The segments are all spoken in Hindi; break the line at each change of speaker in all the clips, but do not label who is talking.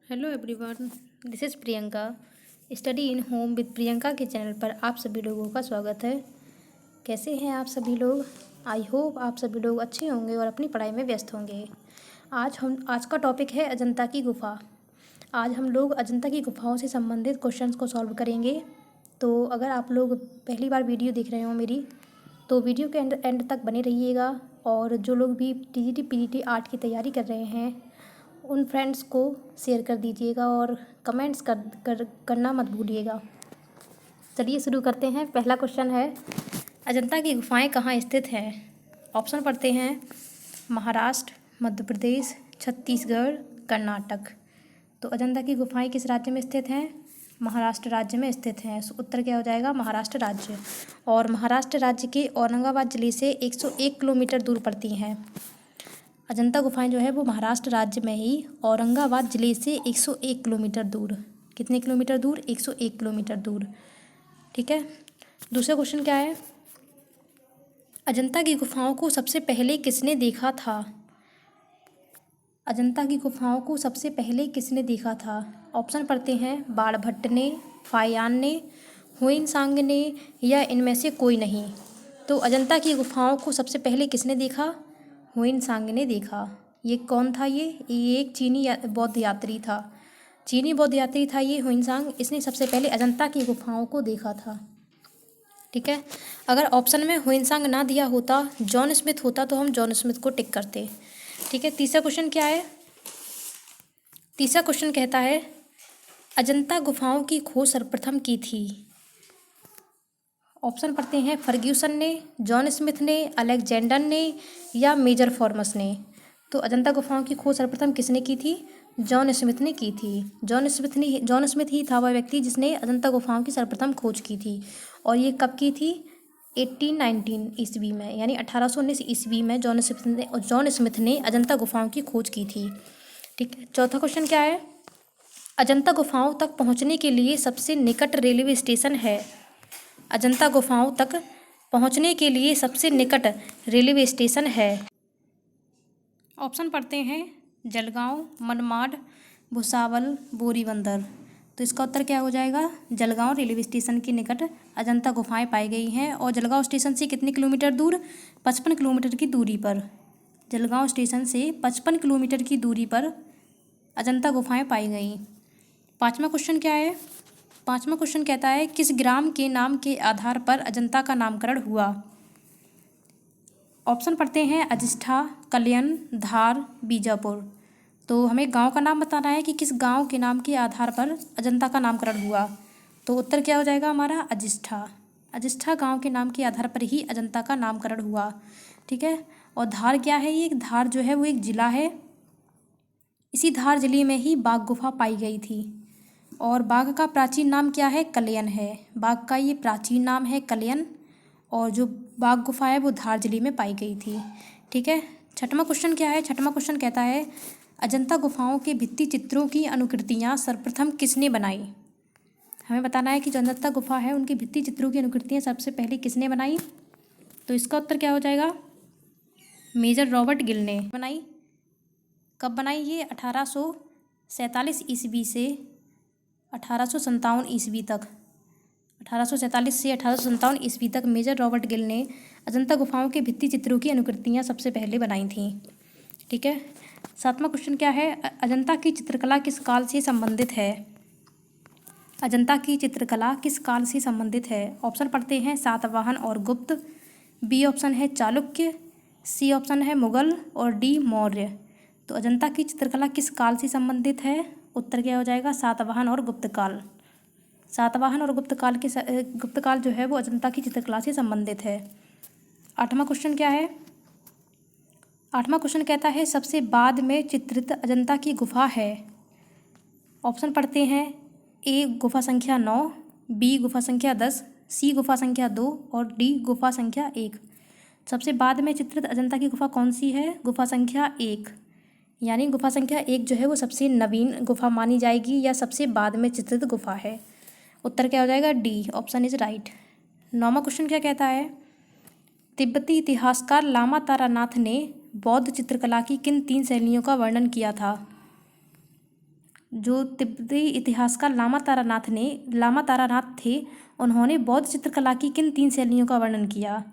Hello everyone, this is Priyanka. Study in home with Priyanka के चैनल पर आप सभी लोगों का स्वागत है। कैसे हैं आप सभी लोग? आई होप आप सभी लोग अच्छे होंगे और अपनी पढ़ाई में व्यस्त होंगे। आज का टॉपिक है अजंता की गुफा। आज हम लोग अजंता की गुफाओं से संबंधित क्वेश्चंस को सॉल्व करेंगे। तो अगर आप लोग पहली बार वीडियो देख रहे हो मेरी, तो वीडियो के एंड तक बने रहिएगा। और जो लोग भी टीजीटी पीजीटी आर्ट की तैयारी कर रहे हैं उन फ्रेंड्स को शेयर कर दीजिएगा और कमेंट्स करना मत भूलिएगा। चलिए शुरू करते हैं। पहला क्वेश्चन है, अजंता की गुफाएं कहाँ स्थित हैं? ऑप्शन पढ़ते हैं, महाराष्ट्र, मध्य प्रदेश, छत्तीसगढ़, कर्नाटक। तो अजंता की गुफाएं किस राज्य में स्थित हैं? महाराष्ट्र राज्य में स्थित हैं। उत्तर क्या हो जाएगा? महाराष्ट्र राज्य। और महाराष्ट्र राज्य के औरंगाबाद जिले से 101 किलोमीटर दूर पड़ती हैं। अजंता गुफाएं जो है वो महाराष्ट्र राज्य में ही औरंगाबाद जिले से 101 किलोमीटर दूर। कितने किलोमीटर दूर? 101 किलोमीटर दूर। ठीक है। दूसरा क्वेश्चन क्या है, अजंता की गुफाओं को सबसे पहले किसने देखा था? अजंता की गुफाओं को सबसे पहले किसने देखा था? ऑप्शन पढ़ते हैं, बाणभट्ट ने, फायान ने, हुइनसांग ने, या इनमें से कोई नहीं। तो अजंता की गुफाओं को सबसे पहले किसने देखा? हुइनसांग ने देखा। ये कौन था? ये एक चीनी बौद्ध यात्री था। चीनी बौद्ध यात्री था ये हुइनसांग। इसने सबसे पहले अजंता की गुफाओं को देखा था। ठीक है। अगर ऑप्शन में हुइनसांग ना दिया होता, जॉन स्मिथ होता, तो हम जॉन स्मिथ को टिक करते। ठीक है। तीसरा क्वेश्चन क्या है? तीसरा क्वेश्चन कहता है, अजंता गुफाओं की खोज सर्वप्रथम की थी। ऑप्शन पढ़ते हैं, फर्ग्यूसन ने, जॉन स्मिथ ने, अलेक्जेंडर ने, या मेजर फॉर्मस ने। तो अजंता गुफाओं की खोज सर्वप्रथम किसने की थी? जॉन स्मिथ ने की थी। जॉन स्मिथ ही था वह व्यक्ति जिसने अजंता गुफाओं की सर्वप्रथम खोज की थी। और ये कब की थी? 1819 ईस्वी में, यानी 1819 ईस्वी में जॉन स्मिथ ने अजंता गुफाओं की खोज की थी। ठीक है। चौथा क्वेश्चन क्या है, अजंता गुफाओं तक पहुंचने के लिए सबसे निकट रेलवे स्टेशन है? अजंता गुफाओं तक पहुंचने के लिए सबसे निकट रेलवे स्टेशन है। ऑप्शन पढ़ते हैं, जलगांव, मनमाड, भुसावल, बोरीबंदर। तो इसका उत्तर क्या हो जाएगा? जलगांव रेलवे स्टेशन के निकट अजंता गुफाएं पाई गई हैं। और जलगांव स्टेशन से कितने किलोमीटर दूर? 55 किलोमीटर की दूरी पर। जलगांव स्टेशन से 55 किलोमीटर की दूरी पर अजंता गुफाएं पाई गई। पाँचवा क्वेश्चन क्या है? पाँचवा क्वेश्चन कहता है, किस ग्राम के नाम के आधार पर अजंता का नामकरण हुआ? ऑप्शन पढ़ते हैं, अजिष्ठा, कल्याण, धार, बीजापुर। तो हमें गांव का नाम बताना है कि किस गांव के नाम के आधार पर अजंता का नामकरण हुआ। तो उत्तर क्या हो जाएगा हमारा? अजिष्ठा। अजिष्ठा गांव के नाम के आधार पर ही अजंता का नामकरण हुआ। ठीक है। और धार क्या है? ये धार जो है वो एक जिला है। इसी धार जिले में ही बाघ गुफा पाई गई थी। और बाघ का प्राचीन नाम क्या है? कल्याण है। बाघ का ये प्राचीन नाम है कल्याण। और जो बाघ गुफा है वो धार जिले में पाई गई थी। ठीक है। छठवां क्वेश्चन क्या है? छठवां क्वेश्चन कहता है, अजंता गुफाओं के भित्ति चित्रों की अनुकृतियाँ सर्वप्रथम किसने बनाई? हमें बताना है कि जो अजंता गुफा है उनकी भित्ति चित्रों की अनुकृतियाँ सबसे पहले किसने बनाई? तो इसका उत्तर क्या हो जाएगा? मेजर रॉबर्ट गिल ने बनाई। कब बनाई ये? 1847 ईस्वी से 1857 ईस्वी तक। 1847 से 1857 ईस्वी तक मेजर रॉबर्ट गिल ने अजंता गुफाओं के भित्ति चित्रों की अनुकृतियाँ सबसे पहले बनाई थीं। ठीक है। सातवां क्वेश्चन क्या है, अजंता की चित्रकला किस काल से संबंधित है? अजंता की चित्रकला किस काल से संबंधित है? ऑप्शन पढ़ते हैं, सातवाहन और गुप्त, बी ऑप्शन है चालुक्य, सी ऑप्शन है मुगल, और डी मौर्य। तो अजंता की चित्रकला किस काल से संबंधित है? उत्तर क्या हो जाएगा? सातवाहन और गुप्त काल। सातवाहन और गुप्त काल जो है वो अजंता की चित्रकला से संबंधित है। आठवां क्वेश्चन क्या है? आठवां क्वेश्चन कहता है, सबसे बाद में चित्रित अजंता की गुफा है। ऑप्शन पढ़ते हैं, ए गुफा संख्या 9, बी गुफा संख्या 10, सी गुफा संख्या 2, और डी गुफा संख्या 1। सबसे बाद में चित्रित अजंता की गुफा कौन सी है? गुफा संख्या 1। यानी गुफा संख्या 1 जो है वो सबसे नवीन गुफा मानी जाएगी या सबसे बाद में चित्रित गुफा है। उत्तर क्या हो जाएगा? D option is right. नौवां क्वेश्चन क्या कहता है, तिब्बती इतिहासकार लामा तारानाथ ने बौद्ध चित्रकला की किन 3 शैलियों का वर्णन किया था? जो तिब्बती इतिहासकार लामा तारानाथ थे, उन्होंने बौद्ध चित्रकला की किन 3 शैलियों का वर्णन किया?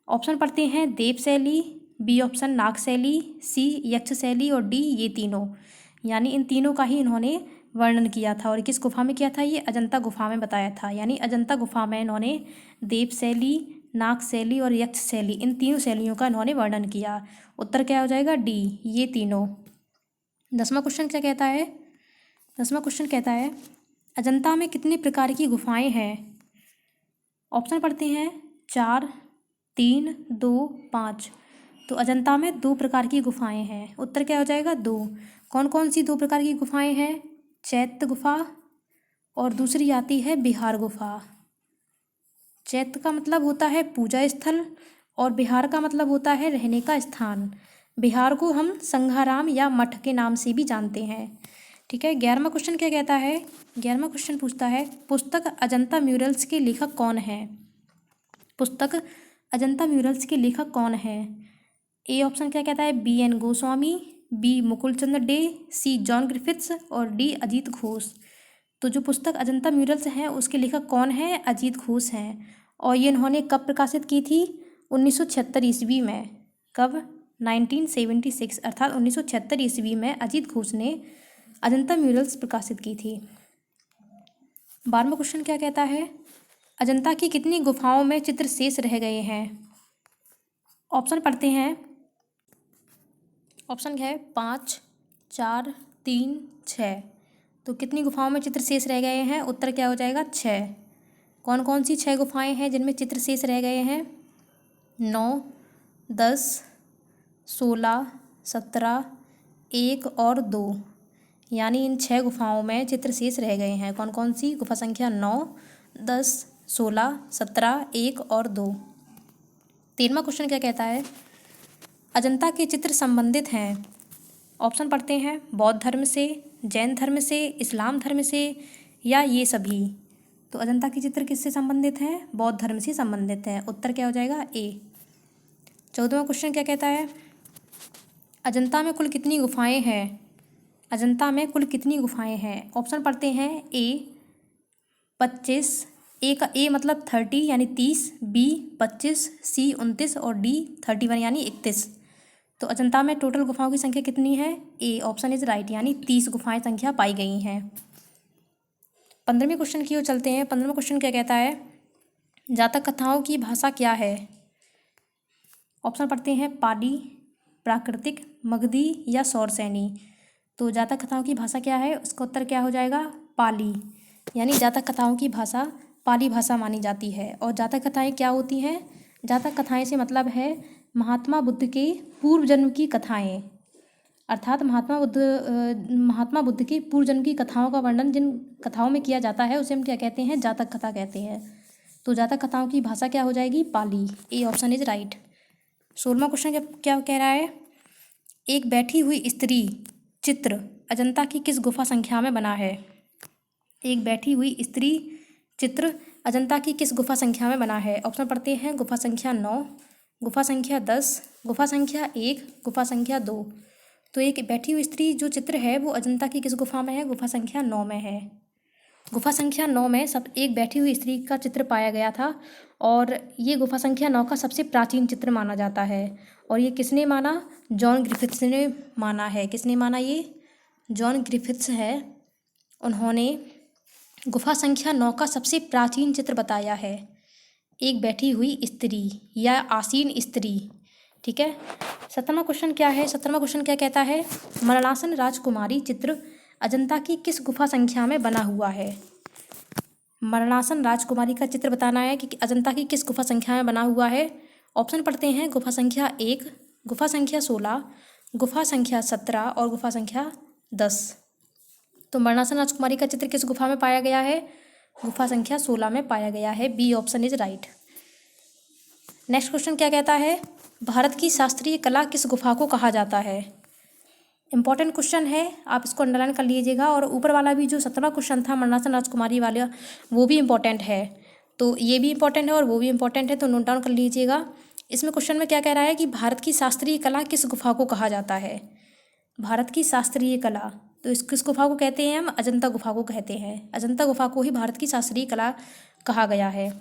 ऑप्शन पढ़ते हैं, देव शैली, बी ऑप्शन नाग शैली, सी यक्ष शैली और डी ये तीनों। यानी इन तीनों का ही इन्होंने वर्णन किया था। और किस गुफा में किया था? ये अजंता गुफा में बताया था। यानी अजंता गुफा में इन्होंने देव शैली, नाग शैली और यक्ष शैली, इन तीनों शैलियों का इन्होंने वर्णन किया। उत्तर क्या हो जाएगा? डी ये तीनों। 10वां क्वेश्चन क्या कहता है? 10वां क्वेश्चन कहता है, अजंता में कितने प्रकार की गुफाएं हैं? ऑप्शन पढ़ते हैं, 4, 3, 2, 5। तो अजंता में 2 प्रकार की गुफाएं हैं। उत्तर क्या हो जाएगा? 2। कौन कौन सी 2 प्रकार की गुफाएं हैं? चैत्य गुफा और दूसरी आती है बिहार गुफा। चैत्य का मतलब होता है पूजा स्थल और बिहार का मतलब होता है रहने का स्थान। बिहार को हम संघाराम या मठ के नाम से भी जानते हैं। ठीक है। 11वां क्वेश्चन क्या कहता है? 11वां क्वेश्चन पूछता है, पुस्तक अजंता म्यूरल्स के लेखक कौन हैं? पुस्तक अजंता म्यूरल्स के लेखक कौन हैं? ए ऑप्शन क्या कहता है? BN गोस्वामी, बी मुकुल चंद्र डे, सी जॉन ग्रिफिथ्स और डी अजीत घोष। तो जो पुस्तक अजंता म्यूरल्स हैं उसके लेखक कौन हैं? अजीत घोष हैं। और ये इन्होंने कब प्रकाशित की थी? 1976 ईस्वी में। कब? 1976 अर्थात 1976 ईस्वी में अजीत घोष ने अजंता म्यूरल्स प्रकाशित की थी। 12वां क्वेश्चन क्या कहता है? अजंता की कितनी गुफाओं में चित्र शेष रह गए हैं? ऑप्शन पढ़ते हैं। ऑप्शन है 5, 4, 3, 6। तो कितनी गुफाओं में चित्र शेष रह गए हैं? उत्तर क्या हो जाएगा? 6। कौन कौन सी 6 गुफाएं हैं जिनमें चित्र शेष रह गए हैं? 9, 10, 16, 17, 1 और 2। यानी इन 6 गुफाओं में चित्र शेष रह गए हैं। कौन कौन सी? गुफा संख्या 9, 10, 16, 17, 1 और 2। 13वां क्वेश्चन क्या कहता है? अजंता के चित्र संबंधित हैं। ऑप्शन पढ़ते हैं, बौद्ध धर्म से, जैन धर्म से, इस्लाम धर्म से या ये सभी। तो अजंता के चित्र किससे संबंधित हैं? बौद्ध धर्म से संबंधित हैं। उत्तर क्या हो जाएगा? ए। 14वां क्वेश्चन क्या कहता है? अजंता में कुल कितनी गुफाएं हैं? अजंता में कुल कितनी गुफाएं हैं? ऑप्शन पढ़ते हैं, ए 25, ए का ए मतलब 30 यानी 30, बी 25, सी 29 और डी 31 यानी 31। तो अजंता में टोटल गुफाओं की संख्या कितनी है? ए ऑप्शन इज राइट, यानी 30 गुफाएं संख्या पाई गई हैं। 15वें क्वेश्चन की ओर चलते हैं। 15वां क्वेश्चन क्या कहता है? जातक कथाओं की भाषा क्या है? ऑप्शन पढ़ते हैं, पाली, प्राकृतिक, मगधी या सौरसैनी। तो जातक कथाओं की भाषा क्या है? उसका उत्तर क्या हो जाएगा? पाली। यानी जातक कथाओं की भाषा पाली भाषा मानी जाती है। और जातक कथाएं क्या होती हैं? जातक कथाएं से मतलब है महात्मा बुद्ध के पूर्व जन्म की कथाएं, अर्थात महात्मा बुद्ध की पूर्व जन्म की कथाओं का वर्णन जिन कथाओं में किया जाता है उसे हम क्या कहते हैं? जातक कथा कहते हैं। तो जातक कथाओं की भाषा क्या हो जाएगी? Pali. A option is right. 16वां क्वेश्चन क्या कह रहा है? एक बैठी हुई स्त्री चित्र अजंता की किस गुफा संख्या में बना है? एक बैठी हुई स्त्री चित्र अजंता की किस गुफा संख्या में बना है? ऑप्शन पढ़ते हैं, गुफा संख्या 9, गुफा संख्या 10, गुफा संख्या 1, गुफा संख्या 2। तो एक बैठी हुई स्त्री जो चित्र है वो अजंता की किस गुफा में है? गुफा संख्या 9 में है। गुफा संख्या 9 में एक बैठी हुई स्त्री का चित्र पाया गया था और ये गुफा संख्या 9 का सबसे प्राचीन चित्र माना जाता है। और ये किसने माना? जॉन ग्रिफिथ्स ने माना है। किसने माना? ये जॉन ग्रिफिथ्स है। उन्होंने गुफा संख्या 9 का सबसे प्राचीन चित्र बताया है, एक बैठी हुई स्त्री या आसीन स्त्री। ठीक है। 17वां क्वेश्चन क्या है? 17वां क्वेश्चन क्या कहता है? मरणासन राजकुमारी चित्र अजंता की किस गुफा संख्या में बना हुआ है? मरणासन राजकुमारी का चित्र बताना है कि अजंता की किस गुफा संख्या में बना हुआ है। ऑप्शन पढ़ते हैं, गुफा संख्या 1, गुफा संख्या 16, गुफा संख्या 17 और गुफा संख्या 10। तो मरणासन राजकुमारी का चित्र किस गुफा में पाया गया है? गुफा संख्या 16 में पाया गया है। B option is right. Next question क्या कहता है? भारत की शास्त्रीय कला किस गुफा को कहा जाता है? इंपॉर्टेंट क्वेश्चन है, आप इसको अंडरलाइन कर लीजिएगा। और ऊपर वाला भी जो 17वां क्वेश्चन था मरणासन राजकुमारी वाला, वो भी इंपॉर्टेंट है। तो ये भी इंपॉर्टेंट है और वो भी इंपॉर्टेंट है, तो नोट डाउन कर लीजिएगा। इसमें क्वेश्चन में क्या कह रहा है कि भारत की शास्त्रीय कला किस गुफा को कहा जाता है? भारत की शास्त्रीय कला तो इस किस गुफा को कहते हैं हम? अजंता गुफा को कहते हैं। अजंता गुफा को ही भारत की शास्त्रीय कला कहा गया है।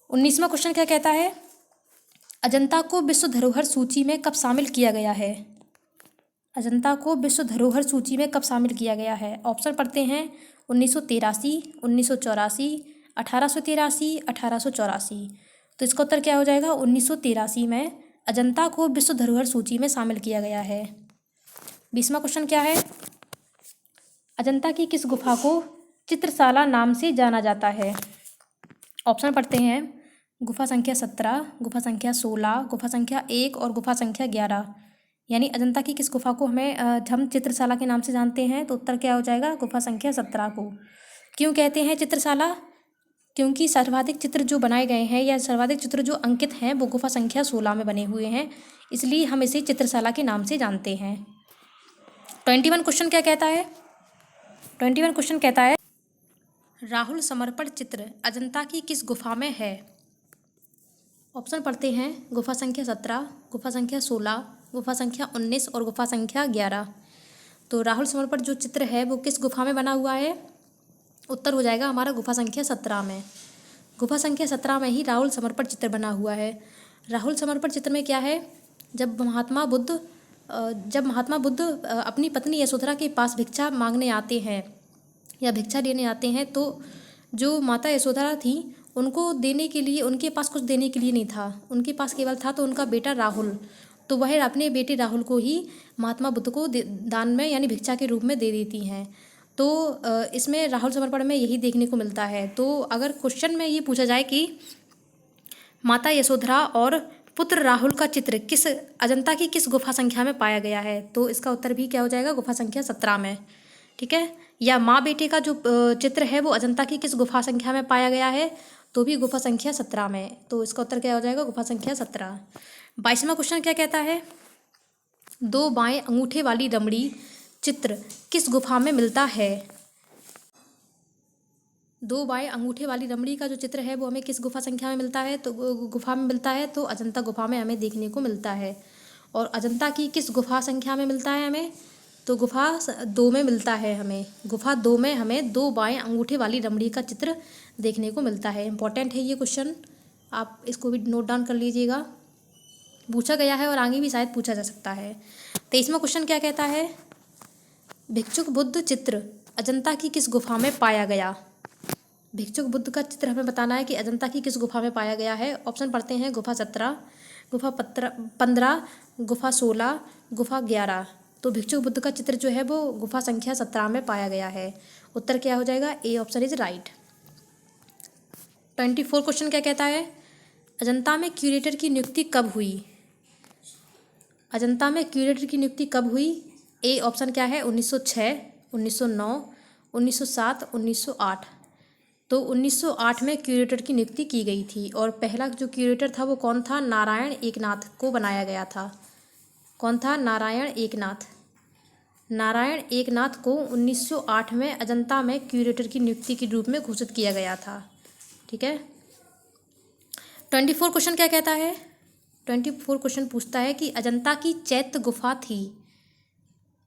19वां क्वेश्चन क्या कहता है? अजंता को विश्व धरोहर सूची में कब शामिल किया गया है? अजंता को विश्व धरोहर सूची में कब शामिल किया गया है? ऑप्शन पढ़ते हैं 1983, 1984, 1883, 1884। तो इसका उत्तर क्या हो जाएगा? 1983 में अजंता को विश्व धरोहर सूची में शामिल किया गया है। 20वां क्वेश्चन क्या है? अजंता की किस गुफा को चित्रशाला नाम से जाना जाता है? ऑप्शन पढ़ते हैं गुफा संख्या 17, गुफा संख्या 16, गुफा संख्या 1 और गुफा संख्या 11। यानी अजंता की किस गुफा को हम चित्रशाला के नाम से जानते हैं? तो उत्तर क्या हो जाएगा? गुफा संख्या 17 को। क्यों कहते हैं चित्रशाला? क्योंकि सर्वाधिक चित्र जो बनाए गए हैं या सर्वाधिक चित्र जो अंकित हैं वो गुफा संख्या 16 में बने हुए हैं, इसलिए हम इसे चित्रशाला के नाम से जानते हैं। 21 क्वेश्चन क्या कहता है? 21 क्वेश्चन कहता है राहुल समर्पण चित्र अजंता की किस गुफा में है? ऑप्शन पढ़ते हैं गुफा संख्या 17, गुफा संख्या 16, गुफा संख्या 19 और गुफा संख्या 11। तो राहुल समर्पण जो चित्र है वो किस गुफा में बना हुआ है? उत्तर हो जाएगा हमारा गुफा संख्या 17 में। गुफा संख्या 17 में ही राहुल समर्पण चित्र बना हुआ है। राहुल समर्पण चित्र में क्या है? जब महात्मा बुद्ध अपनी पत्नी यशोधरा के पास भिक्षा मांगने आते हैं या भिक्षा लेने आते हैं, तो जो माता यशोधरा थी उनको देने के लिए, उनके पास कुछ देने के लिए नहीं था, उनके पास केवल था तो उनका बेटा राहुल। तो वह अपने बेटे राहुल को ही महात्मा बुद्ध को दान में यानी भिक्षा के रूप में दे देती हैं। तो इसमें राहुल समर्पण में यही देखने को मिलता है। तो अगर क्वेश्चन में ये पूछा जाए कि माता यशोधरा और पुत्र राहुल का चित्र किस अजंता की किस गुफा संख्या में पाया गया है, तो इसका उत्तर भी क्या हो जाएगा? गुफा संख्या 17 में। ठीक है। या माँ बेटे का जो चित्र है वो अजंता की किस गुफा संख्या में पाया गया है, तो भी गुफा संख्या 17 में। तो इसका उत्तर क्या हो जाएगा? गुफा संख्या 17। 22वां क्वेश्चन क्या कहता है? दो बाएं अंगूठे वाली रमणी चित्र किस गुफा में मिलता है? दो बाएं अंगूठे वाली रमणी का जो चित्र है वो हमें किस गुफा संख्या में मिलता है? तो गुफा में मिलता है, तो अजंता गुफा में हमें देखने को मिलता है। और अजंता की किस गुफा संख्या में मिलता है हमें? तो गुफा 2 में मिलता है हमें। गुफा 2 में हमें दो बाएं अंगूठे वाली रमणी का चित्र देखने को मिलता है। इंपॉर्टेंट है ये क्वेश्चन, आप इसको भी नोट डाउन कर लीजिएगा, पूछा गया है और आगे भी शायद पूछा जा सकता है। 23वां क्वेश्चन क्या कहता है? भिक्षुक बुद्ध चित्र अजंता की किस गुफा में पाया गया? भिक्षुक बुद्ध का चित्र हमें बताना है कि अजंता की किस गुफा में पाया गया है। ऑप्शन पढ़ते हैं गुफा 17, गुफा 15, गुफा 16, गुफा 11। तो भिक्षुक बुद्ध का चित्र जो है वो गुफा संख्या 17 में पाया गया है। उत्तर क्या हो जाएगा? ए ऑप्शन इज राइट। 24 क्वेश्चन क्या कहता है? अजंता में क्यूरेटर की नियुक्ति कब हुई? अजंता में क्यूरेटर की नियुक्ति कब हुई? ए ऑप्शन क्या है? 1906, 1909, 1907, 1908। तो 1908 में क्यूरेटर की नियुक्ति की गई थी और पहला जो क्यूरेटर था वो कौन था? नारायण एकनाथ को बनाया गया था। कौन था? नारायण एकनाथ। नारायण एकनाथ को 1908 में अजंता में क्यूरेटर की नियुक्ति के रूप में घोषित किया गया था। ठीक है। 24 क्वेश्चन क्या कहता है? 24 क्वेश्चन पूछता है कि अजंता की चैत्य गुफा थी।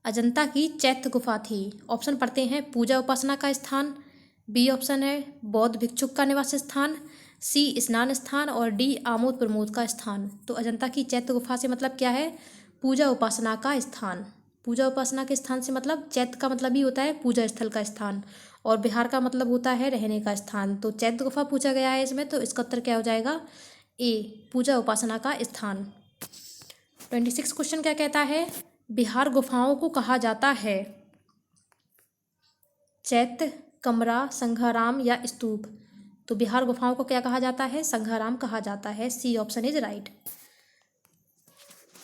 अजंता की चैत्य गुफा थी। ऑप्शन पढ़ते हैं पूजा उपासना का स्थान, बी ऑप्शन है बौद्ध भिक्षुक का निवास स्थान, सी स्नान स्थान और डी आमोद प्रमोद का स्थान। तो अजंता की चैत्य गुफा से मतलब क्या है? पूजा उपासना का स्थान। पूजा उपासना के स्थान से मतलब चैत्य का मतलब ही होता है पूजा स्थल का स्थान और बिहार का मतलब होता है रहने का स्थान। तो चैत्य गुफा पूछा गया है इसमें, तो इसका उत्तर क्या हो जाएगा? ए पूजा उपासना का स्थान। 26 क्वेश्चन क्या कहता है? बिहार गुफाओं को कहा जाता है चैत्य, कमरा, संघाराम या स्तूप। तो बिहार गुफाओं को क्या कहा जाता है? संघाराम कहा जाता है। C option is right.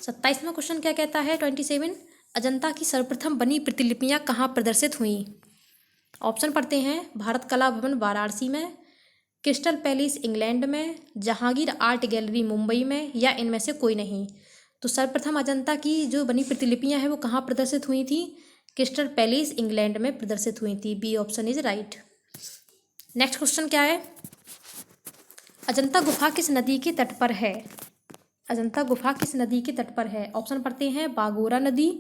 27वां क्वेश्चन क्या कहता है? 27 अजंता की सर्वप्रथम बनी प्रतिलिपियां कहाँ प्रदर्शित हुई? ऑप्शन पढ़ते हैं भारत कला भवन वाराणसी में, क्रिस्टल पैलेस इंग्लैंड में, जहांगीर आर्ट गैलरी मुंबई में या इनमें से कोई नहीं। तो सर्वप्रथम अजंता की जो बनी प्रतिलिपियां हैं वो कहाँ प्रदर्शित हुई थी? क्रिस्टल पैलेस इंग्लैंड में प्रदर्शित हुई थी। B option is right. Next question क्या है? अजंता गुफा किस नदी के तट पर है? अजंता गुफा किस नदी के तट पर है? ऑप्शन पढ़ते हैं बागोरा नदी,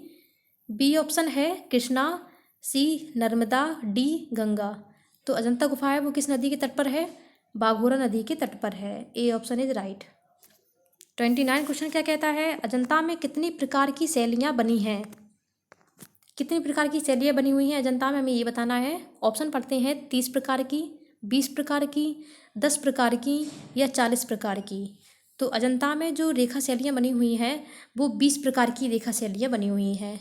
बी ऑप्शन है कृष्णा, सी नर्मदा, डी गंगा। तो अजंता गुफा है वो किस नदी के तट पर है? बाघोरा नदी के तट पर है। ए ऑप्शन इज राइट। 29 क्वेश्चन क्या कहता है? अजंता में कितनी प्रकार की शैलियाँ बनी हैं? कितनी प्रकार की शैलियाँ बनी हुई हैं अजंता में, हमें ये बताना है। ऑप्शन पढ़ते हैं 30 प्रकार की, 20 प्रकार की, 10 प्रकार की या 40 प्रकार की। तो अजंता में जो रेखा शैलियाँ बनी हुई हैं वो 20 प्रकार की रेखा शैलियाँ बनी हुई हैं।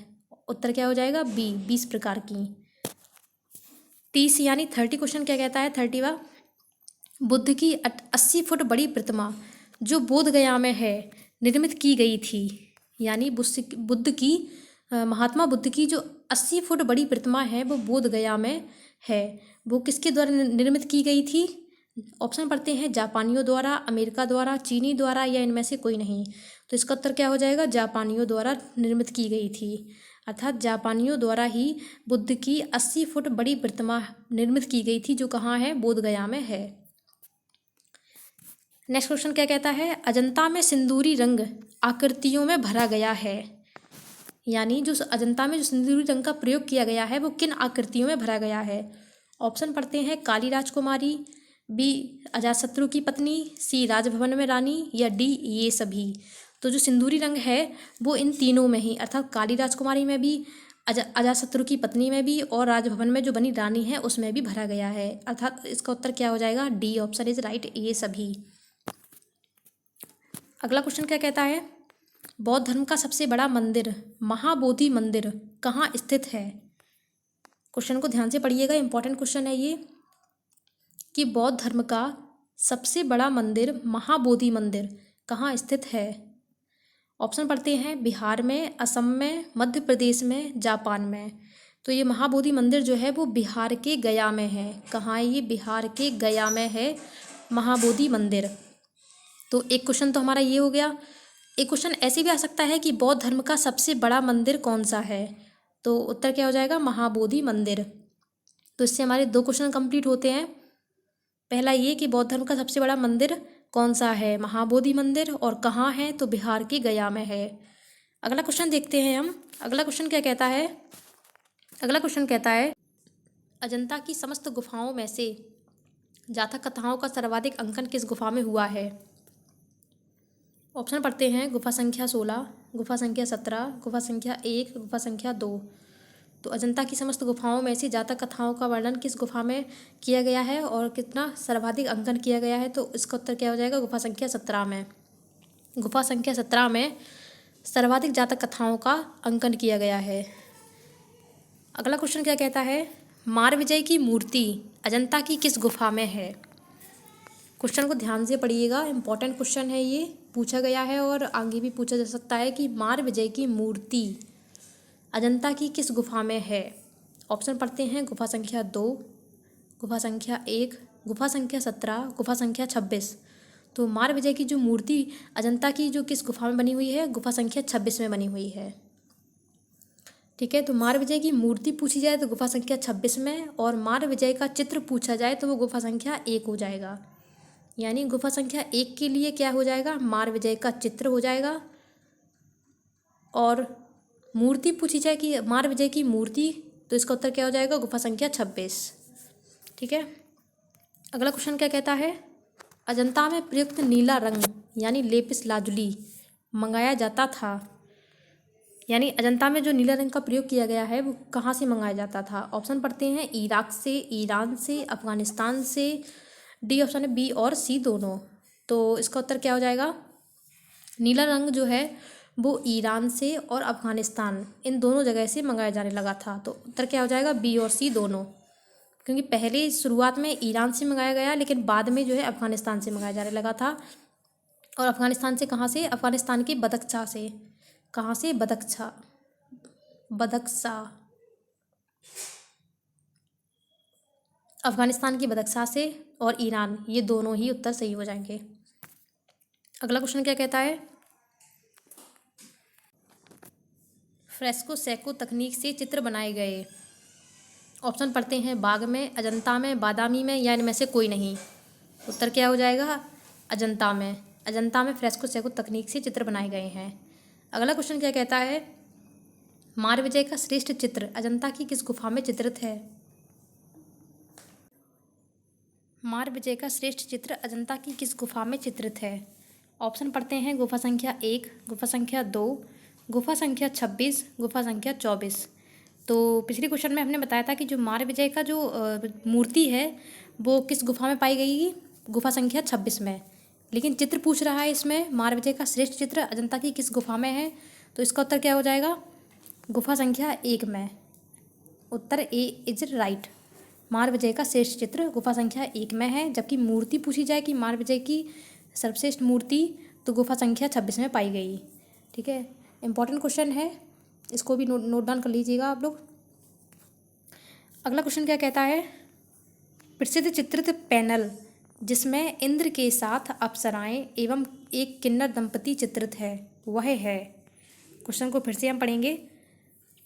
उत्तर क्या हो जाएगा? बी, 20 प्रकार की। 30 यानी 30 क्वेश्चन क्या कहता है? 30वां, बुद्ध की 80 फुट बड़ी प्रतिमा जो बोध गया में है निर्मित की गई थी। यानी बुद्ध की महात्मा बुद्ध की जो 80 फुट बड़ी प्रतिमा है वो बोध गया में है, वो किसके द्वारा निर्मित की गई थी? ऑप्शन पढ़ते हैं जापानियों द्वारा, अमेरिका द्वारा, चीनी द्वारा या इनमें से कोई नहीं। तो इसका उत्तर क्या हो जाएगा? जापानियों द्वारा निर्मित की गई थी। अर्थात जापानियों द्वारा ही बुद्ध की 80 फुट बड़ी प्रतिमा निर्मित की गई थी, जो कहाँ है? बोध गया में है। नेक्स्ट क्वेश्चन क्या कहता है? अजंता में सिंदूरी रंग आकृतियों में भरा गया है। यानी जो अजंता में जो सिंदूरी रंग का प्रयोग किया गया है वो किन आकृतियों में भरा गया है? ऑप्शन पढ़ते हैं काली राजकुमारी, बी अजातशत्रु की पत्नी, सी राजभवन में रानी या डी ये सभी। तो जो सिंदूरी रंग है वो इन तीनों में ही, अर्थात काली राजकुमारी में भी, अजातशत्रु की पत्नी में भी और राजभवन में जो बनी रानी है उसमें भी भरा गया है। अर्थात इसका उत्तर क्या हो जाएगा? डी ऑप्शन इज राइट, ये सभी। अगला क्वेश्चन क्या कहता है? बौद्ध धर्म का सबसे बड़ा मंदिर महाबोधि मंदिर कहाँ स्थित है? क्वेश्चन को ध्यान से पढ़िएगा, इंपॉर्टेंट क्वेश्चन है ये, कि बौद्ध धर्म का सबसे बड़ा मंदिर महाबोधि मंदिर कहाँ स्थित है? ऑप्शन पढ़ते हैं बिहार में, असम में, मध्य प्रदेश में, जापान में। तो ये महाबोधि मंदिर जो है वो बिहार के गया में है। कहाँ है ये? बिहार के गया में है महाबोधि मंदिर। तो एक क्वेश्चन तो हमारा ये हो गया। एक क्वेश्चन ऐसे भी आ सकता है कि बौद्ध धर्म का सबसे बड़ा मंदिर कौन सा है? तो उत्तर क्या हो जाएगा? महाबोधि मंदिर। तो इससे हमारे 2 क्वेश्चन कंप्लीट होते हैं। पहला ये कि बौद्ध धर्म का सबसे बड़ा मंदिर कौन सा है? महाबोधि मंदिर। और कहाँ है? तो बिहार के गया में है। अगला क्वेश्चन देखते हैं हम। अगला क्वेश्चन क्या कहता है? अगला क्वेश्चन कहता है अजंता की समस्त गुफाओं में से जातक कथाओं का सर्वाधिक अंकन किस गुफा में हुआ है? ऑप्शन पढ़ते हैं गुफा संख्या 16, गुफा संख्या 17, गुफा संख्या 1, गुफा संख्या 2। तो अजंता की समस्त गुफाओं में से जातक कथाओं का वर्णन किस गुफा में किया गया है और कितना सर्वाधिक अंकन किया गया है? तो इसका उत्तर क्या हो जाएगा? गुफा संख्या 17 में। गुफा संख्या 17 में सर्वाधिक जातक कथाओं का अंकन किया गया है। अगला क्वेश्चन क्या कहता है? मारविजय की मूर्ति अजंता की किस गुफा में है? क्वेश्चन को ध्यान से पढ़िएगा, इंपॉर्टेंट क्वेश्चन है ये, पूछा गया है और आगे भी पूछा जा सकता है कि मारविजय की मूर्ति अजंता की किस गुफा में है? ऑप्शन पढ़ते हैं गुफा संख्या 2, गुफा संख्या 1, गुफा संख्या 17, गुफा संख्या 26। तो मारविजय की जो मूर्ति अजंता की जो किस गुफा में बनी हुई है? गुफा संख्या 26 में बनी हुई है। ठीक है, तो मारविजय की मूर्ति पूछी जाए तो गुफा संख्या 26 में, और मारविजय का चित्र पूछा जाए तो वो गुफा संख्या 1 हो जाएगा। यानी गुफा संख्या 1 के लिए क्या हो जाएगा? मारविजय का चित्र हो जाएगा। और मूर्ति पूछी जाए कि मारविजय की मूर्ति, तो इसका उत्तर क्या हो जाएगा? गुफा संख्या 26। ठीक है, अगला क्वेश्चन क्या कहता है? अजंता में प्रयुक्त नीला रंग यानी लेपिस लाजुली मंगाया जाता था। यानी अजंता में जो नीला रंग का प्रयोग किया गया है वो कहाँ से मंगाया जाता था? ऑप्शन पढ़ते हैं इराक से, ईरान से, अफगानिस्तान से, डी ऑप्शन है बी और सी दोनों। तो इसका उत्तर क्या हो जाएगा? नीला रंग जो है वो ईरान से और अफगानिस्तान इन दोनों जगह से मंगाया जाने लगा था। तो उत्तर क्या हो जाएगा? बी और सी दोनों, क्योंकि पहले शुरुआत में ईरान से मंगाया गया लेकिन बाद में जो है अफगानिस्तान से मंगाया जाने लगा था। और अफगानिस्तान से कहाँ से? अफगानिस्तान की बदख्शां से। कहाँ से? बदख्शां, बदख्शां, अफगानिस्तान की बदख्शां से और ईरान, ये दोनों ही उत्तर सही हो जाएंगे। अगला क्वेश्चन क्या कहता है? फ्रेस्को सेको तकनीक से चित्र बनाए गए। ऑप्शन पढ़ते हैं बाग में, अजंता में, बादामी में या इनमें से कोई नहीं। उत्तर क्या हो जाएगा? अजंता में। अजंता में फ्रेस्को सेको तकनीक से चित्र बनाए गए हैं। अगला क्वेश्चन क्या कहता है? मारविजय का श्रेष्ठ चित्र अजंता की किस गुफा में चित्रित है? मारविजय का श्रेष्ठ चित्र अजंता की किस गुफा में चित्रित है? ऑप्शन पढ़ते हैं। गुफा संख्या 1, गुफा संख्या 2, गुफा संख्या 26, गुफा संख्या 24। तो पिछले क्वेश्चन में हमने बताया था कि जो मारविजय का जो मूर्ति है वो किस गुफा में पाई गई? गुफा संख्या 26 में। लेकिन चित्र पूछ रहा है इसमें, मारविजय का श्रेष्ठ चित्र अजंता की किस गुफा में है? तो इसका उत्तर क्या हो जाएगा? गुफा संख्या 1 में। उत्तर ए इज राइट। मारविजय का श्रेष्ठ चित्र गुफा संख्या 1 में है। जबकि मूर्ति पूछी जाए कि मारविजय की सर्वश्रेष्ठ मूर्ति, तो गुफा संख्या 26 में पाई गई। ठीक है, इंपॉर्टेंट क्वेश्चन है, इसको भी नोट डाउन कर लीजिएगा आप लोग। अगला क्वेश्चन क्या कहता है? प्रसिद्ध चित्रित पैनल जिसमें इंद्र के साथ अप्सराएं एवं एक किन्नर दंपति चित्रित है, वह है। क्वेश्चन को फिर से हम पढ़ेंगे।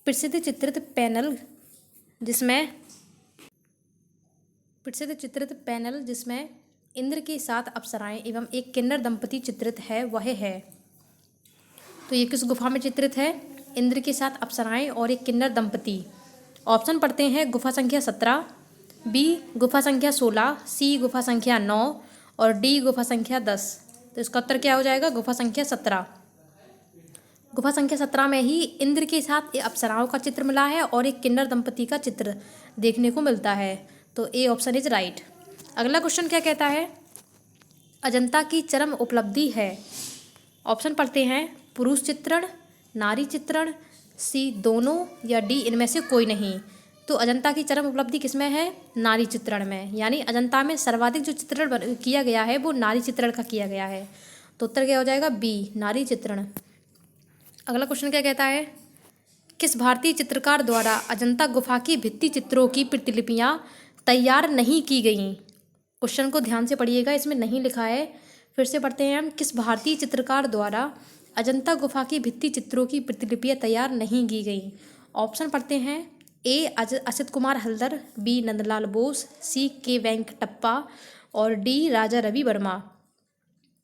प्रसिद्ध चित्रित पैनल जिसमें इंद्र के साथ अप्सराएं एवं एक किन्नर दंपति चित्रित है, वह है। तो ये किस गुफा में चित्रित है? इंद्र के साथ अप्सराएं और एक किन्नर दंपति। ऑप्शन पढ़ते हैं। गुफा संख्या 17, बी गुफा संख्या 16, सी गुफा संख्या 9 और डी गुफा संख्या 10। तो इसका उत्तर क्या हो जाएगा? गुफा संख्या 17। गुफा संख्या 17 में ही इंद्र के साथ अप्सराओं का चित्र मिला है और एक किन्नर दंपति का चित्र देखने को मिलता है। तो ए ऑप्शन इज राइट। अगला क्वेश्चन क्या कहता है? अजंता की चरम उपलब्धि है। ऑप्शन पढ़ते हैं। पुरुष चित्रण, नारी चित्रण, सी दोनों या डी इनमें से कोई नहीं। तो अजंता की चरम उपलब्धि किसमें है? नारी चित्रण में। यानी अजंता में सर्वाधिक जो चित्रण किया गया है वो नारी चित्रण का किया गया है। तो उत्तर क्या हो जाएगा? बी नारी चित्रण। अगला क्वेश्चन क्या कहता है? किस भारतीय चित्रकार द्वारा अजंता गुफा की भित्ति चित्रों की प्रतिलिपियां तैयार नहीं की गईं? क्वेश्चन को ध्यान से पढ़िएगा, इसमें नहीं लिखा है। फिर से पढ़ते हैं हम। किस भारतीय चित्रकार द्वारा अजंता गुफा की भित्ति चित्रों की प्रतिलिपियां तैयार नहीं की गईं? ऑप्शन पढ़ते हैं। ए असित कुमार हल्दर, बी नंदलाल बोस, सी के वेंकटप्पा और डी राजा रवि वर्मा।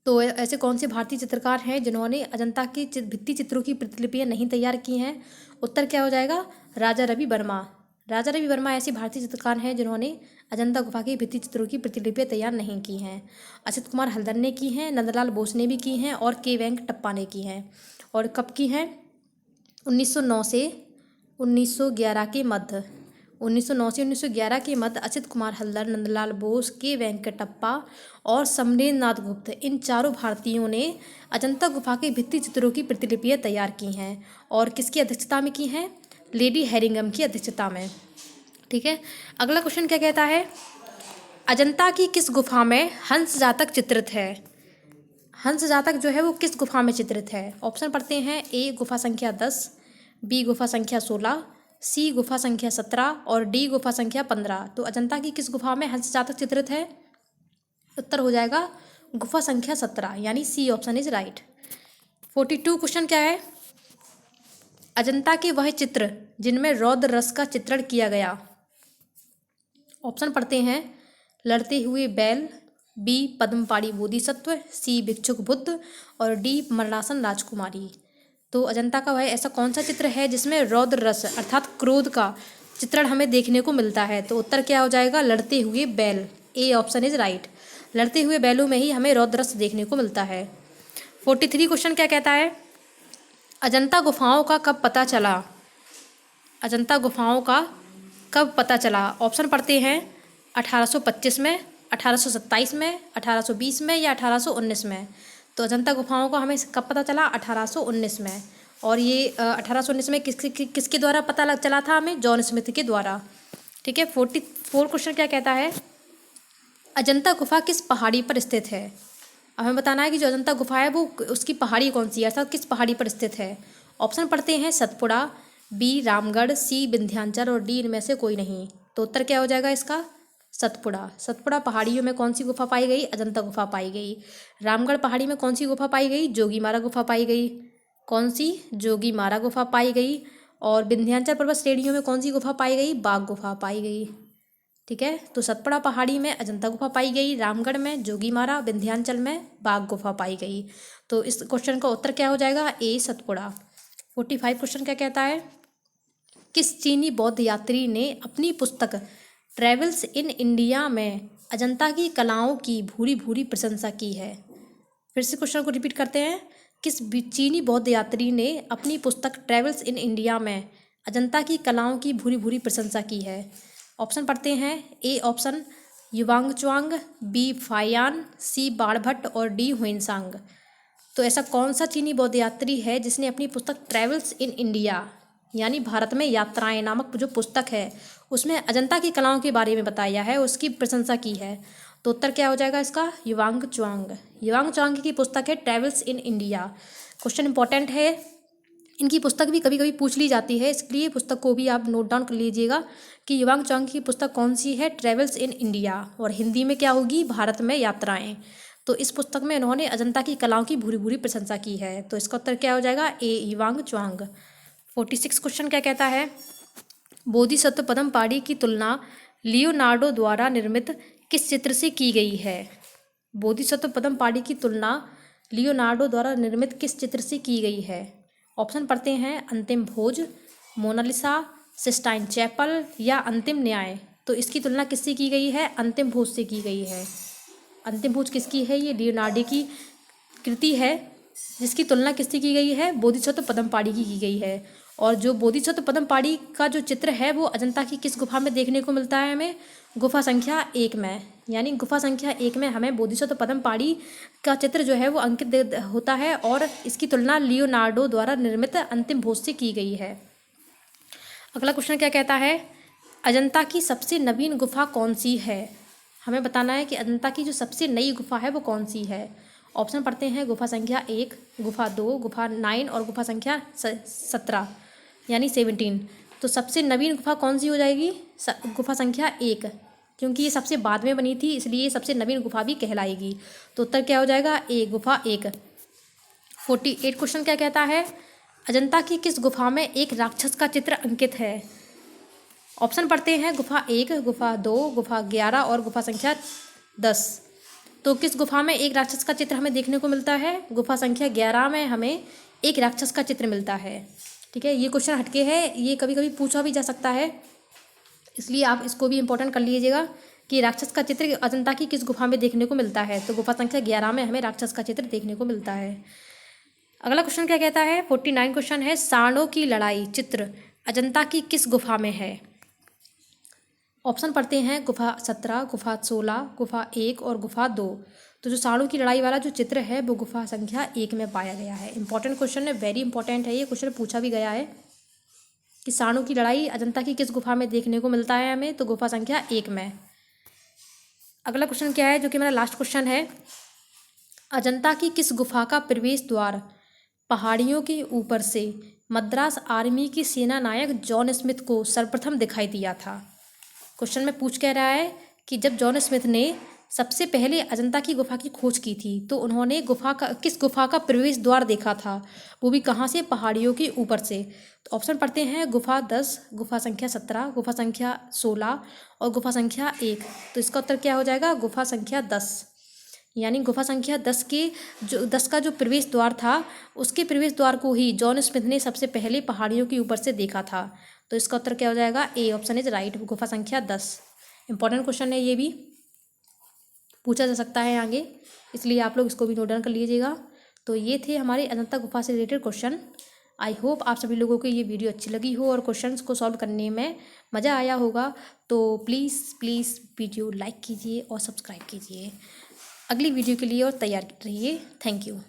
तो ऐसे कौन से भारतीय चित्रकार हैं जिन्होंने अजंता की भित्ति चित्रों की प्रतिलिपियां नहीं तैयार की हैं? उत्तर क्या हो जाएगा? राजा रवि वर्मा। राजा रवि वर्मा ऐसे भारतीय चित्रकार हैं जिन्होंने अजंता गुफा की भित्ति चित्रों की प्रतिलिपियां तैयार नहीं की हैं। असित कुमार हल्दर ने की हैं, नंदलाल बोस ने भी की हैं और के वेंकटप्पा ने की हैं। और कब की हैं? 1909 से 1911 के मध्य। 1909 से 1911 के मध्य असित कुमार हल्दर, नंदलाल बोस, के वेंकटप्पा और समरेंद्रनाथ गुप्त, इन चारों भारतीयों ने अजंता गुफा के भित्ति चित्रों की प्रतिलिपियां तैयार की हैं। और किसकी अध्यक्षता में की हैं? लेडी हैरिंगम की अध्यक्षता में। ठीक है, अगला क्वेश्चन क्या कहता है? अजंता की किस गुफा में हंस जातक चित्रित है? हंस जातक जो है वो किस गुफा में चित्रित है? ऑप्शन पढ़ते हैं। ए गुफा संख्या 10, बी गुफा संख्या 16, सी गुफा संख्या 17 और डी गुफा संख्या 15। तो अजंता की किस गुफा में हंस जातक चित्रित है? उत्तर हो जाएगा गुफा संख्या 17, यानी C option is right. 42 question क्या है? अजंता के वह चित्र जिनमें रौद्र रस का चित्रण किया गया। ऑप्शन पढ़ते हैं। लड़ते हुए बैल, बी पद्मपाणी बोधिसत्व, सी भिक्षुक बुद्ध और डी मरणासन राजकुमारी। तो अजंता का वह ऐसा कौन सा चित्र है जिसमें रौद्र रस अर्थात क्रोध का चित्रण हमें देखने को मिलता है? तो उत्तर क्या हो जाएगा? लड़ते हुए बैल। ए ऑप्शन इज राइट। लड़ते हुए बैलों में ही हमें रौद्र रस देखने को मिलता है। 43 क्वेश्चन क्या कहता है? अजंता गुफाओं का कब पता चला? अजंता गुफाओं का कब पता चला? ऑप्शन पढ़ते हैं। 1825 में, 1827 में, 1820 में या 1819 में। तो अजंता गुफाओं का हमें कब पता चला? 1819 में। और ये 1819 में किसके द्वारा पता चला था हमें? जॉन स्मिथ के द्वारा। ठीक है, 44 क्वेश्चन क्या कहता है? अजंता गुफा किस पहाड़ी पर स्थित है? अब हमें बताना है कि जो अजंता गुफा है वो उसकी पहाड़ी कौन सी है, अर्थात किस पहाड़ी पर स्थित है। ऑप्शन पढ़ते हैं। सतपुड़ा, बी रामगढ़, सी विंध्याचल और डी इनमें से कोई नहीं। तो उत्तर क्या हो जाएगा इसका? सतपुड़ा। सतपुड़ा पहाड़ियों में कौन सी गुफा पाई गई? अजंता गुफा पाई गई। रामगढ़ पहाड़ी में कौन सी गुफा पाई गई? जोगीमारा गुफा पाई गई। कौन सी? जोगीमारा गुफा पाई गई। और विंध्याचल पर्वत श्रेणियों में कौन सी गुफा पाई गई? बाघ गुफा पाई गई। ठीक है, तो सतपुड़ा पहाड़ी में अजंता गुफा पाई गई, रामगढ़ में जोगीमारा, विंध्याचल में बाघ गुफा पाई गई। तो इस क्वेश्चन का उत्तर क्या हो जाएगा? ए सतपुड़ा। 45 क्वेश्चन क्या कहता है? किस चीनी बौद्ध यात्री ने अपनी पुस्तक ट्रेवल्स इन इंडिया में अजंता की कलाओं की भूरी भूरी प्रशंसा की है? फिर से क्वेश्चन को रिपीट करते हैं। चीनी बौद्ध यात्री ने अपनी पुस्तक ट्रेवल्स इन इंडिया में अजंता की कलाओं की भूरी भूरी प्रशंसा की है? ऑप्शन पढ़ते हैं। ए ऑप्शन युवांगचुआंग, बी फायान, सी बाणभट्ट और डी हुइनसांग। तो ऐसा कौन सा चीनी बौद्ध यात्री है जिसने अपनी पुस्तक ट्रेवल्स इन इंडिया यानी भारत में यात्राएं नामक जो पुस्तक है उसमें अजंता की कलाओं के बारे में बताया है, उसकी प्रशंसा की है? तो उत्तर क्या हो जाएगा इसका? युवांगचुआंग। युवांगचुआंग की पुस्तक है travels in India. Question important है, इनकी पुस्तक भी कभी कभी पूछ ली जाती है, इसलिए पुस्तक को भी आप नोट डाउन कर लीजिएगा कि युवांगचुआंग की पुस्तक कौन सी है? ट्रेवल्स इन इंडिया, और हिंदी में क्या होगी? भारत में यात्राएं। तो इस पुस्तक में इन्होंने अजंता की कलाओं की भूरी भूरी प्रशंसा की है। तो इसका उत्तर क्या हो जाएगा? ए युवांगचुआंग। 46 क्वेश्चन क्या कहता है? बोधिसत्व पद्मपाणि की तुलना लियोनार्डो द्वारा निर्मित किस चित्र से की गई है? बोधिसत्व पद्मपाणि की तुलना लियोनार्डो द्वारा निर्मित किस चित्र से की गई है? ऑप्शन पढ़ते हैं। अंतिम भोज, मोनालिसा, सिस्टाइन चैपल या अंतिम न्याय। तो इसकी तुलना किससे की गई है? अंतिम भोज से की गई है। अंतिम भोज किसकी है? ये लियोनार्डो की कृति है जिसकी तुलना किससे की गई है? बोधिसत्व पद्मपाणि की गई है। और जो बोधिसत्व पद्मपाणि का जो चित्र है वो अजंता की किस गुफा में देखने को मिलता है हमें? गुफा संख्या 1 में। यानी गुफा संख्या 1 में हमें बोधिसत्व पद्मपाणि का चित्र जो है वो अंकित होता है और इसकी तुलना लियोनार्डो द्वारा निर्मित अंतिम भोज से की गई है। अगला क्वेश्चन क्या कहता है? अजंता की सबसे नवीन गुफा कौन सी है? हमें बताना है कि अजंता की जो सबसे नई गुफा है वो कौन सी है। ऑप्शन पढ़ते हैं। गुफा संख्या 1, गुफा 2, गुफा 9 और गुफा संख्या 17 यानी 17। तो सबसे नवीन गुफा कौन सी हो जाएगी? गुफा संख्या 1, क्योंकि ये सबसे बाद में बनी थी इसलिए सबसे नवीन गुफा भी कहलाएगी। तो उत्तर क्या हो जाएगा? ए गुफा 1। 48 क्वेश्चन क्या कहता है? अजंता की किस गुफा में एक राक्षस का चित्र अंकित है? ऑप्शन पढ़ते हैं। गुफा 1, गुफा 2, गुफा 11 और गुफा संख्या 10। तो किस गुफा में एक राक्षस का चित्र हमें देखने को मिलता है? गुफा संख्या 11 में हमें एक राक्षस का चित्र मिलता है। ठीक है, ये क्वेश्चन हटके है, ये कभी कभी पूछा भी जा सकता है, इसलिए आप इसको भी इंपॉर्टेंट कर लीजिएगा कि राक्षस का चित्र अजंता की किस गुफा में देखने को मिलता है। तो गुफा संख्या 11 में हमें राक्षस का चित्र देखने को मिलता है। अगला क्वेश्चन क्या कहता है? 49 क्वेश्चन है। सांडों की लड़ाई चित्र अजंता की किस गुफा में है? ऑप्शन पढ़ते हैं। गुफा 17, गुफा 16, गुफा 1 और गुफा 2। तो जो सांडों की लड़ाई वाला जो चित्र है वो गुफा संख्या 1 में पाया गया है। इंपॉर्टेंट क्वेश्चन है, वेरी इंपॉर्टेंट है, ये क्वेश्चन पूछा भी गया है कि सांडों की लड़ाई अजंता की किस गुफा में देखने को मिलता है हमें? तो गुफा संख्या 1 में। अगला क्वेश्चन क्या है जो कि मेरा लास्ट क्वेश्चन है? अजंता की किस गुफा का प्रवेश द्वार पहाड़ियों के ऊपर से मद्रास आर्मी की सेना नायक जॉन स्मिथ को सर्वप्रथम दिखाई दिया था? क्वेश्चन में पूछ कह रहा है कि जब जॉन स्मिथ ने सबसे पहले अजंता की गुफा की खोज की थी तो उन्होंने किस गुफा का प्रवेश द्वार देखा था, वो भी कहाँ से? पहाड़ियों के ऊपर से। तो ऑप्शन पढ़ते हैं। गुफा 10, गुफा संख्या 17, गुफा संख्या 16 और गुफा संख्या 1। तो इसका उत्तर क्या हो जाएगा? गुफा संख्या 10। यानी गुफा संख्या 10 का जो प्रवेश द्वार था उसके प्रवेश द्वार को ही जॉन स्मिथ ने सबसे पहले पहाड़ियों के ऊपर से देखा था। तो इसका उत्तर क्या हो जाएगा? ए ऑप्शन इज राइट, गुफा संख्या 10। इंपॉर्टेंट क्वेश्चन है, ये भी पूछा जा सकता है आगे, इसलिए आप लोग इसको भी नोट डाउन कर लीजिएगा। तो ये थे हमारे अजंता गुफा से रिलेटेड क्वेश्चन। आई होप आप सभी लोगों को ये वीडियो अच्छी लगी हो और क्वेश्चंस को सॉल्व करने में मज़ा आया होगा। तो प्लीज़ वीडियो लाइक कीजिए और सब्सक्राइब कीजिए। अगली वीडियो के लिए और तैयार रहिए। Thank you.